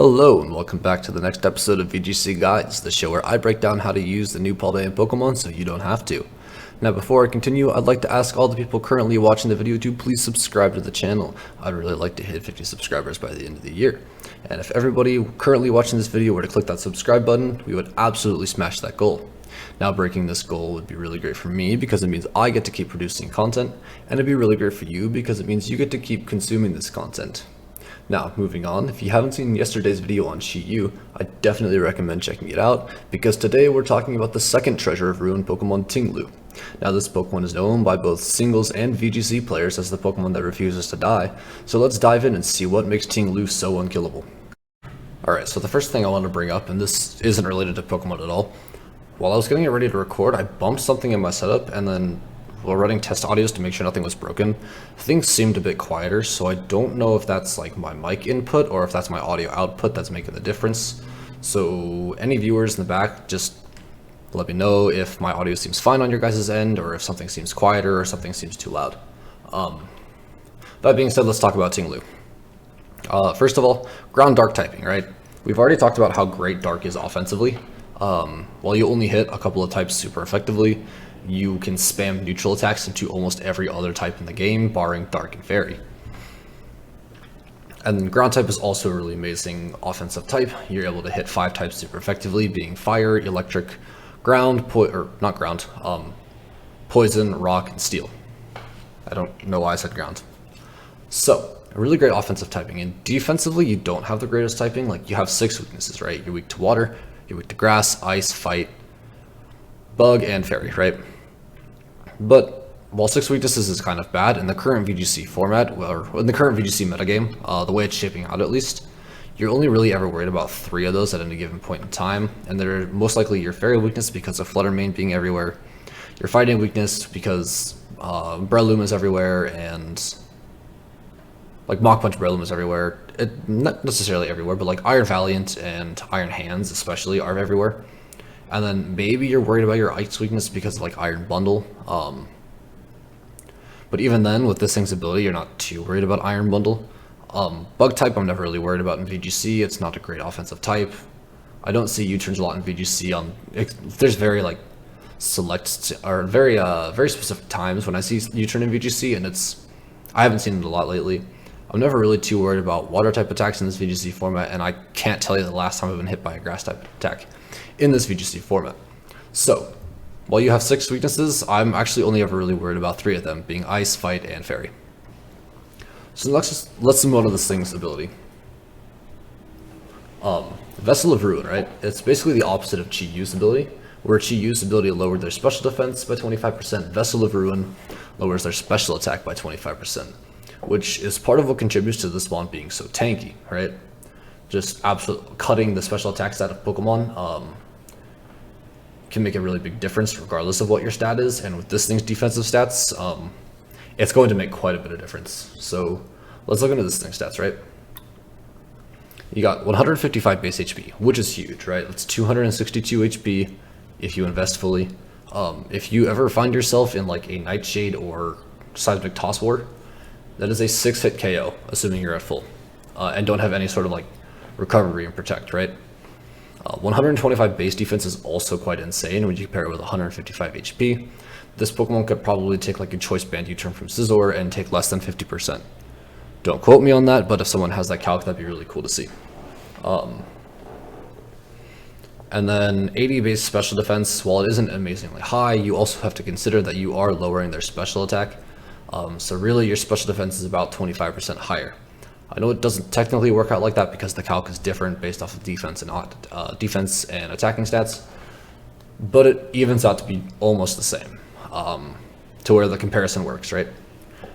Hello and welcome back to the next episode of VGC Guides, the show where I break down how to use the new Paldean Pokemon so you don't have to. Now before I continue, I'd like to ask all the people currently watching the video to please subscribe to the channel. I'd really like to hit 50 subscribers by the end of the year. And if everybody currently watching this video were to click that subscribe button, we would absolutely smash that goal. Now breaking this goal would be really great for me because it means I get to keep producing content, and it'd be really great for you because it means you get to keep consuming this content. Now, moving on, if you haven't seen yesterday's video on Shi-Yu, I definitely recommend checking it out, because today we're talking about the second Treasure of Ruin Pokemon, Ting-Lu. Now, this Pokemon is known by both singles and VGC players as the Pokemon that refuses to die, so let's dive in and see what makes Ting-Lu so unkillable. Alright, so the first thing I want to bring up, and this isn't related to Pokemon at all, while I was getting it ready to record, I bumped something in my setup, and then while running test audios to make sure nothing was broken, things seemed a bit quieter, so I don't know if that's like my mic input or if that's my audio output that's making the difference. So any viewers in the back, just let me know if my audio seems fine on your guys' end, or if something seems quieter or something seems too loud. That being said, let's talk about Ting-Lu. First of all, ground dark typing, right? We've already talked about how great dark is offensively. While you only hit a couple of types super effectively, you can spam neutral attacks into almost every other type in the game, barring Dark and Fairy. And then Ground type is also a really amazing offensive type. You're able to hit 5 types super effectively, being Fire, Electric, Ground, Poison, Rock, and Steel. I don't know why I said Ground. So, a really great offensive typing. And defensively, you don't have the greatest typing. Like, you have 6 weaknesses, right? You're weak to Water, you're weak to Grass, Ice, Fight, Bug, and Fairy, right? But while 6 weaknesses is kind of bad, in the current VGC format, or in the current VGC metagame, the way it's shaping out at least, you're only really ever worried about 3 of those at any given point in time, and they're most likely your Fairy weakness because of Flutter Mane being everywhere, your Fighting weakness because Breloom is everywhere, and like Mach Punch Breloom is everywhere. Not necessarily everywhere, but like Iron Valiant and Iron Hands especially are everywhere. And then maybe you're worried about your Ice weakness because of like Iron Bundle. But even then, with this thing's ability, you're not too worried about Iron Bundle. Bug type, I'm never really worried about in VGC. It's not a great offensive type. I don't see U-turns a lot in VGC. There's very like select or very specific times when I see U-turn in VGC, and I haven't seen it a lot lately. I'm never really too worried about water type attacks in this VGC format, and I can't tell you the last time I've been hit by a grass type attack in this VGC format. So, while you have 6 weaknesses, I'm actually only ever really worried about 3 of them, being Ice, Fight, and Fairy. So let's move on to this thing's ability. Vessel of Ruin, right? It's basically the opposite of Chi-Yu's ability, where Chi-Yu's ability lowered their special defense by 25%, Vessel of Ruin lowers their special attack by 25%, which is part of what contributes to this spawn being so tanky, right? Just absolutely cutting the special attacks out of Pokemon can make a really big difference regardless of what your stat is, and with this thing's defensive stats, it's going to make quite a bit of difference. So let's look into this thing's stats, right? You got 155 base HP, which is huge, right? That's 262 HP if you invest fully. If you ever find yourself in like a Nightshade or Seismic Toss War, that is a 6-hit KO, assuming you're at full, and don't have any sort of like recovery and protect, right? 125 base defense is also quite insane when you compare it with 155 HP. This Pokemon could probably take like a Choice Band U-turn from Scizor and take less than 50%. Don't quote me on that, but if someone has that calc, that'd be really cool to see. And then 80 base special defense, while it isn't amazingly high, you also have to consider that you are lowering their special attack. So really your special defense is about 25% higher. I know it doesn't technically work out like that because the calc is different based off of defense and attacking stats, but it evens out to be almost the same, to where the comparison works, right?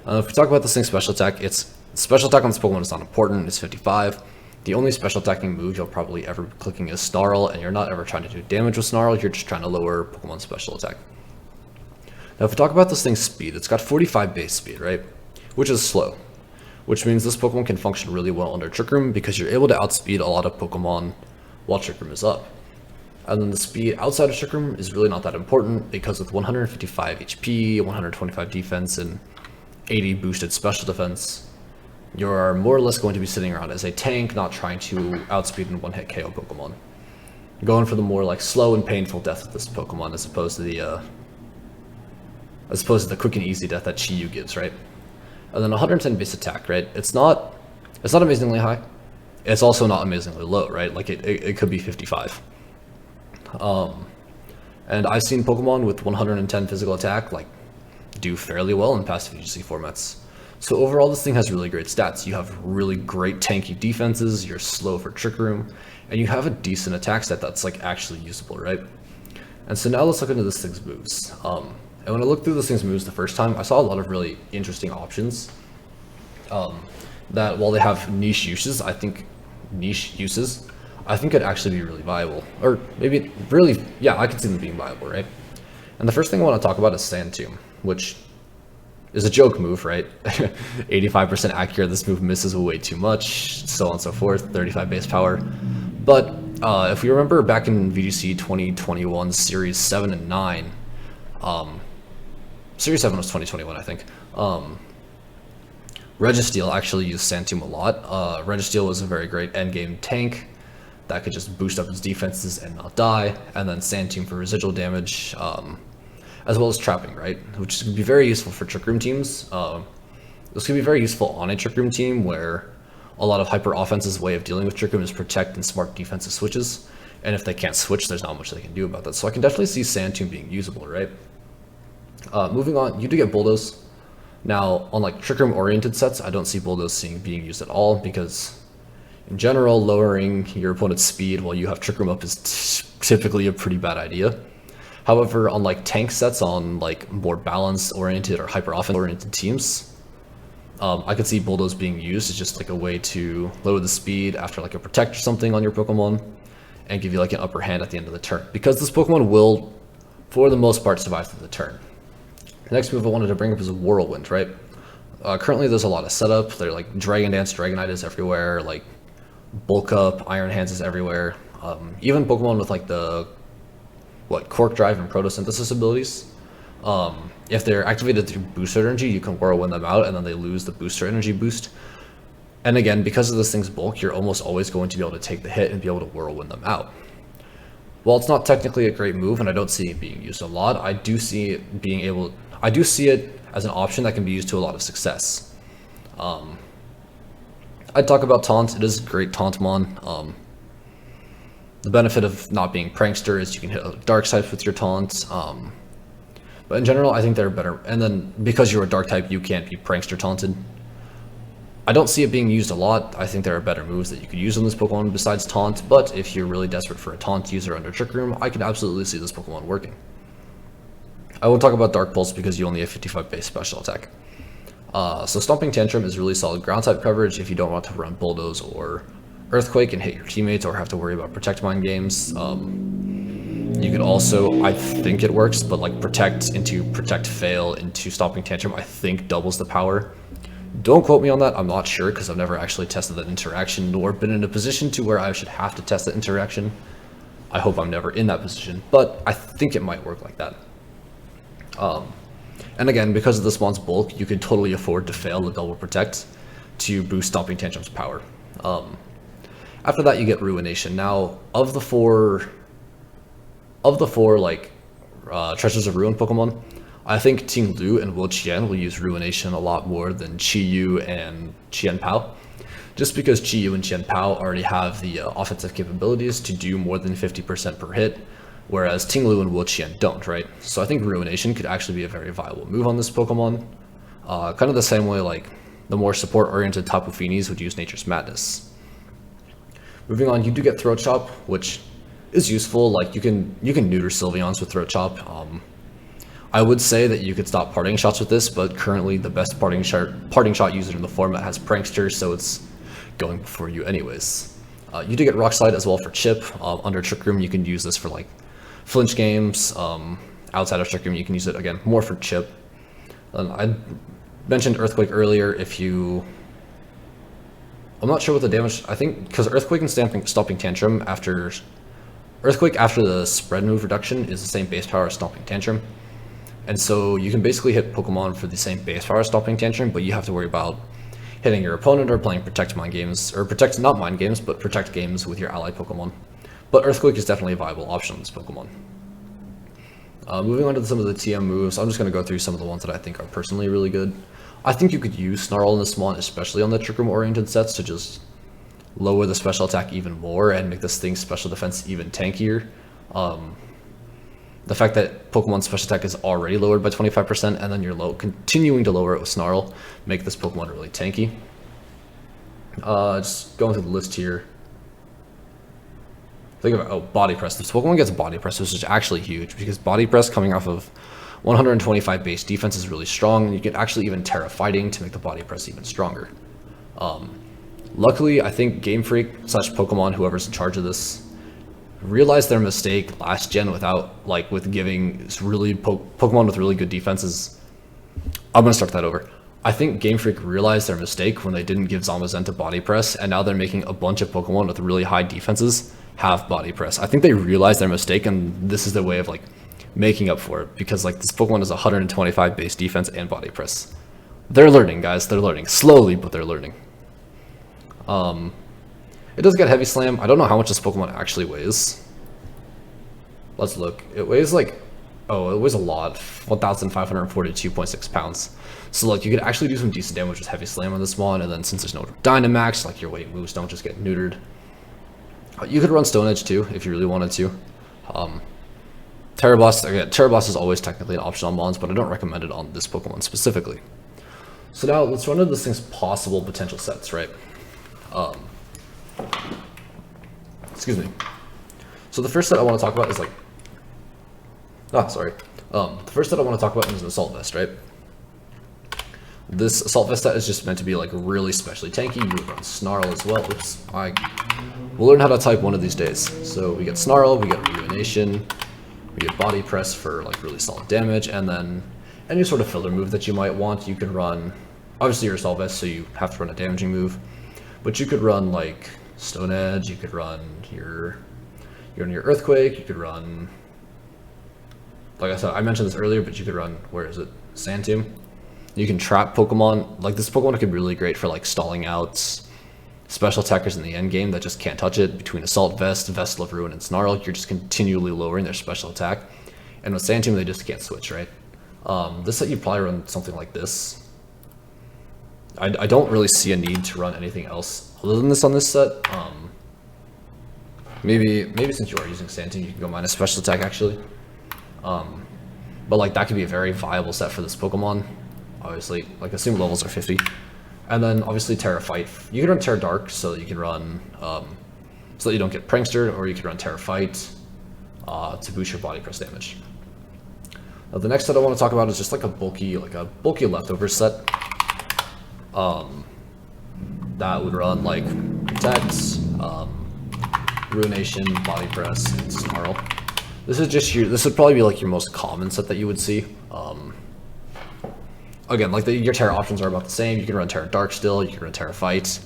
If we talk about this thing's special attack, its special attack on this Pokemon is not important, it's 55. The only special attacking move you'll probably ever be clicking is Snarl, and you're not ever trying to do damage with Snarl, you're just trying to lower Pokemon's special attack. Now if we talk about this thing's speed, it's got 45 base speed, right? Which is slow. Which means this Pokemon can function really well under Trick Room because you're able to outspeed a lot of Pokemon while Trick Room is up. And then the speed outside of Trick Room is really not that important because with 155 HP, 125 defense, and 80 boosted special defense, you're more or less going to be sitting around as a tank, not trying to outspeed and one-hit KO Pokemon. Going for the more like slow and painful death of this Pokemon as opposed to the quick and easy death that Chi-Yu gives, right? And then 110 base attack, right? It's not amazingly high. It's also not amazingly low, right? Like it could be 55. And I've seen Pokemon with 110 physical attack like do fairly well in past VGC formats. So overall, this thing has really great stats. You have really great tanky defenses, you're slow for Trick Room, and you have a decent attack set that's like actually usable, right? And so now let's look into this thing's moves. And when I looked through this thing's moves the first time, I saw a lot of really interesting options. That while they have niche uses, I think could actually be really viable. Or maybe really, yeah, I could see them being viable, right? And the first thing I want to talk about is Sand Tomb, which is a joke move, right? 85% accurate, this move misses way too much, so on and so forth, 35 base power. But if we remember back in VGC 2021, Series 7 and 9, Series 7 was 2021, I think. Registeel actually used Sand Tomb a lot. Registeel was a very great endgame tank that could just boost up its defenses and not die, and then Sand Tomb for residual damage, as well as trapping, right? Which could be very useful for Trick Room teams. This could be very useful on a Trick Room team where a lot of Hyper Offense's way of dealing with Trick Room is protect and smart defensive switches, and if they can't switch, there's not much they can do about that. So I can definitely see Sand Tomb being usable, right? Moving on, you do get Bulldoze. Now, on like Trick Room oriented sets, I don't see Bulldoze being used at all because in general, lowering your opponent's speed while you have Trick Room up is typically a pretty bad idea. However, on like tank sets on like more balance oriented or hyper offense oriented teams, I could see Bulldoze being used as just like a way to lower the speed after like a protect or something on your Pokemon and give you like an upper hand at the end of the turn. Because this Pokemon will, for the most part, survive through the turn. The next move I wanted to bring up is Whirlwind, right? Currently there's a lot of setup. They're like Dragon Dance, Dragonite is everywhere, like Bulk Up, Iron Hands is everywhere. Even Pokemon with like the Cork Drive and Photosynthesis abilities, if they're activated through booster energy, you can Whirlwind them out and then they lose the booster energy boost. And again, because of this thing's bulk, you're almost always going to be able to take the hit and be able to Whirlwind them out. While it's not technically a great move and I don't see it being used a lot, I do see it as an option that can be used to a lot of success. I'd talk about Taunt. It is a great Tauntmon. The benefit of not being Prankster is you can hit Dark types with your Taunt. But in general, I think they're better. And then because you're a Dark type, you can't be Prankster taunted. I don't see it being used a lot. I think there are better moves that you could use on this Pokemon besides Taunt. But if you're really desperate for a Taunt user under Trick Room, I can absolutely see this Pokemon working. I won't talk about Dark Pulse because you only have 55 base special attack. So Stomping Tantrum is really solid ground type coverage if you don't want to run Bulldoze or Earthquake and hit your teammates or have to worry about Protect Mind games. You could also, I think it works, but like Protect into Protect Fail into Stomping Tantrum I think doubles the power. Don't quote me on that, I'm not sure because I've never actually tested that interaction nor been in a position to where I should have to test that interaction. I hope I'm never in that position, but I think it might work like that. And again, because of the spawn's bulk, you can totally afford to fail the double protect to boost Stomping Tantrum's power. After that, you get Ruination. Now, of the four like Treasures of Ruin Pokemon, I think Ting-Lu and Wo-Chien will use Ruination a lot more than Chi-Yu and Chien-Pao. Just because Chi-Yu and Chien-Pao already have the offensive capabilities to do more than 50% per hit, whereas Ting-Lu and Wo-Chien don't, right? So I think Ruination could actually be a very viable move on this Pokemon. Kind of the same way like the more support-oriented Tapu Finis would use Nature's Madness. Moving on, you do get Throat Chop, which is useful. Like you can neuter Sylveons with Throat Chop. I would say that you could stop Parting Shots with this, but currently the best Parting Shot user in the format has Prankster, so it's going before you anyways. You do get Rock Slide as well for Chip. Under Trick Room, you can use this for like flinch games. Outside of Trick Room, you can use it again more for Chip. I mentioned Earthquake earlier. I'm not sure what the damage. I think because Earthquake and Stomping Tantrum Earthquake after the spread move reduction is the same base power as Stomping Tantrum. And so you can basically hit Pokemon for the same base power as Stomping Tantrum, but you have to worry about hitting your opponent or playing protect mind games, or protect, not mind games, but protect games with your allied Pokemon. But Earthquake is definitely a viable option on this Pokemon. Moving on to some of the TM moves, I'm just going to go through some of the ones that I think are personally really good. I think you could use Snarl in this one, especially on the Trick Room oriented sets, to just lower the special attack even more and make this thing's special defense even tankier. The fact that Pokemon's special attack is already lowered by 25% and then you're continuing to lower it with Snarl, make this Pokemon really tanky. Just going through the list here. Think about, Body Press. This Pokemon gets Body Press, which is actually huge, because Body Press coming off of 125 base defense is really strong, and you can actually even Terra Fighting to make the Body Press even stronger. Luckily, I think Game Freak / Pokemon, whoever's in charge of this, realized their mistake last gen with giving really Pokemon with really good defenses. I'm gonna start that over. I think Game Freak realized their mistake when they didn't give Zamazenta Body Press, and now they're making a bunch of Pokemon with really high defenses have Body Press. I think they realized their mistake, and this is their way of making up for it, because this Pokemon has 125 base defense and Body Press. They're learning, guys. They're learning slowly, but they're learning. It does get Heavy Slam. I don't know how much this Pokemon actually weighs. Let's look. It weighs it weighs a lot. 1,542.6 pounds. So you could actually do some decent damage with Heavy Slam on this one, and then since there's no Dynamax, your weight moves don't just get neutered. You could run Stone Edge too, if you really wanted to. Terra Blast is always technically an option on Mons, but I don't recommend it on this Pokemon specifically. So now let's run into this thing's possible potential sets, right? Excuse me. So the first set I want to talk about is the first set I want to talk about is an Assault Vest, right? This Assault Vest set is just meant to be really specially tanky. You would run Snarl as well. Oops, we'll learn how to type one of these days. So we get Snarl, we get Ruination, we get Body Press for really solid damage, and then any sort of filler move that you might want. You can run, obviously your Assault Vest, so you have to run a damaging move, but you could run Stone Edge, you could run your Earthquake, you could run, like I said, I mentioned this earlier, but you could run, where is it, Sand Tomb. You can trap Pokemon. This Pokemon could be really great for stalling out special attackers in the end game that just can't touch it. Between Assault Vest, Vestal of Ruin, and Snarl, you're just continually lowering their special attack. And with Sand Tomb, they just can't switch, right? This set, you probably run something like this. I don't really see a need to run anything else other than this on this set. Maybe since you are using Sand Tomb, you can go minus special attack actually. But that could be a very viable set for this Pokemon. Obviously, assume levels are 50. And then obviously Terra Fight. You can run Terra Dark so that you can run so that you don't get Prankstered, or you can run Terra Fight to boost your Body Press damage. Now, the next set I want to talk about is just a bulky leftovers set. That would run Protect, Ruination, Body Press, and Snarl. This would probably be your most common set that you would see. Again, your Terra options are about the same. You can run Terra Dark still, you can run Terra Fight.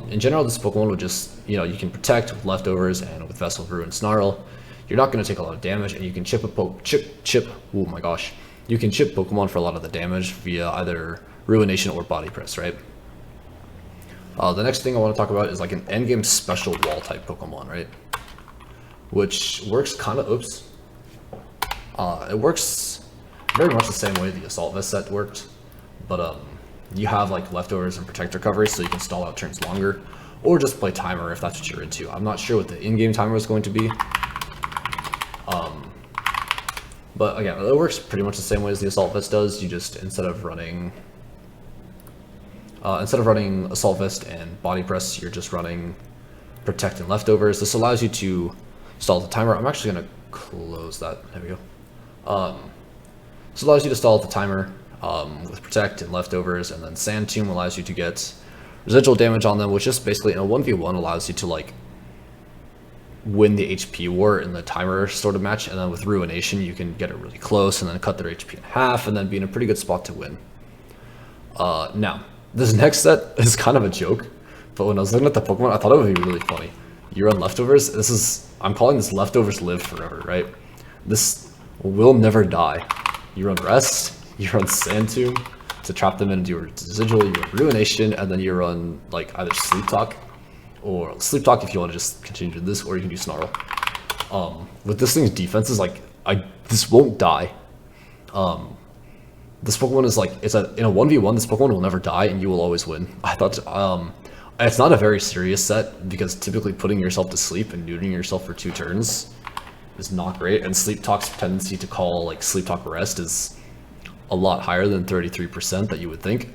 In general, this Pokemon would just, you can Protect with leftovers and with Vestal of Ruin, Snarl. You're not going to take a lot of damage, and you can chip you can chip Pokemon for a lot of the damage via either Ruination or Body Press, right? The next thing I want to talk about is an endgame special wall type Pokemon, right? Which works it works very much the same way the Assault Vest set worked, but you have leftovers and Protect recovery, so you can stall out turns longer, or just play timer if that's what you're into. I'm not sure what the in-game timer is going to be. But again, it works pretty much the same way as the Assault Vest does. You just, instead of running Assault Vest and Body Press, you're just running Protect and leftovers. This allows you to stall the timer. I'm actually going to close that. There we go. This allows you to stall the timer with Protect and leftovers, and then Sand Tomb allows you to get residual damage on them, which just basically in a 1v1 allows you to win the HP war in the timer sort of match, and then with Ruination you can get it really close and then cut their HP in half and then be in a pretty good spot to win. Now, this next set is kind of a joke, but when I was looking at the Pokemon, I thought it would be really funny. You run leftovers. I'm calling this leftovers live forever, right? This will never die. You run Rest, you run Sand Tomb, to trap them into your residual, you run Ruination, and then you run like either Sleep Talk, or Sleep Talk if you want to just continue to do this, or you can do Snarl. With this thing's defenses, like this won't die. This Pokemon is like, in a 1v1, this Pokemon will never die and you will always win. I thought, it's not a very serious set because typically putting yourself to sleep and neutering yourself for 2 turns is not great, and Sleep Talk's tendency to call like Sleep Talk Rest is a lot higher than 33% that you would think.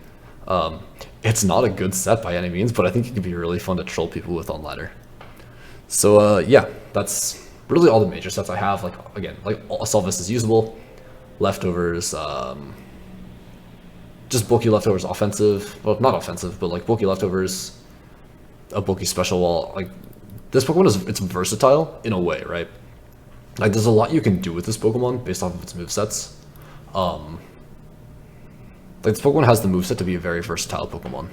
It's not a good set by any means, but I think it could be really fun to troll people with on ladder. So yeah, that's really all the major sets I have. Like again, like Assault Vest is usable, leftovers, just bulky leftovers offensive, well not offensive, but like bulky leftovers, a bulky special wall. Like this Pokemon it's versatile in a way, right? Like there's a lot you can do with this Pokemon based off of its movesets. Like this Pokemon has the moveset to be a very versatile Pokemon,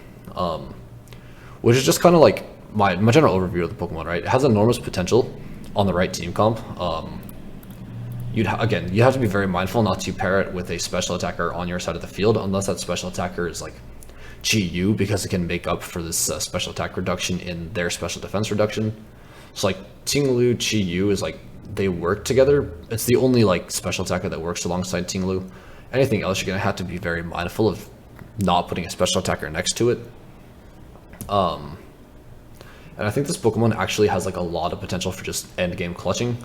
which is just kind of like my general overview of the Pokemon, right? It has enormous potential on the right team comp. You have to be very mindful not to pair it with a special attacker on your side of the field, unless that special attacker is like Chi-Yu, because it can make up for this special attack reduction in their special defense reduction. So like Ting-Lu, Chi-Yu is like, they work together. It's the only like special attacker that works alongside Ting-Lu. Anything else, you're gonna have to be very mindful of not putting a special attacker next to it. And I think this Pokemon actually has like a lot of potential for just end game clutching.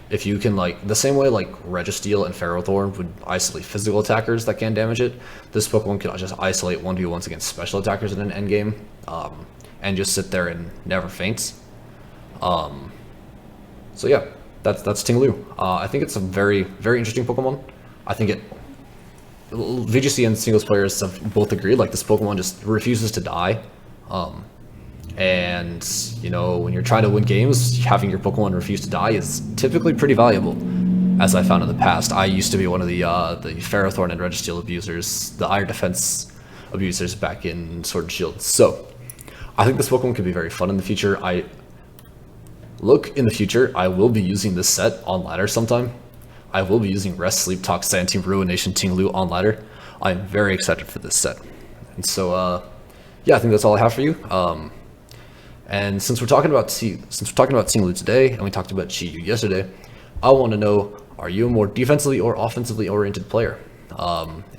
If you can, like, the same way like Registeel and Ferrothorn would isolate physical attackers that can damage it, this Pokemon can just isolate 1v1s against special attackers in an end game, and just sit there and never faints. So yeah, that's Ting-Lu. I think it's a very, very interesting Pokemon. I think VGC and singles players have both agreed, like this Pokemon just refuses to die. And you know, when you're trying to win games, having your Pokemon refuse to die is typically pretty valuable, as I found in the past. I used to be one of the Ferrothorn and Registeel abusers, the Iron Defense abusers back in Sword and Shield. So I think this Pokemon could be very fun in the future. I will be using this set on ladder sometime. I will be using Rest, Sleep Talk, Sand Team, Ruination, Ting-Lu on ladder. I'm very excited for this set. And so yeah, I think that's all I have for you. And since we're talking about Ting-Lu today, and we talked about Chi-Yu yesterday, I want to know, are you a more defensively or offensively oriented player?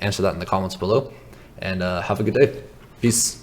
Answer that in the comments below, and have a good day. Peace.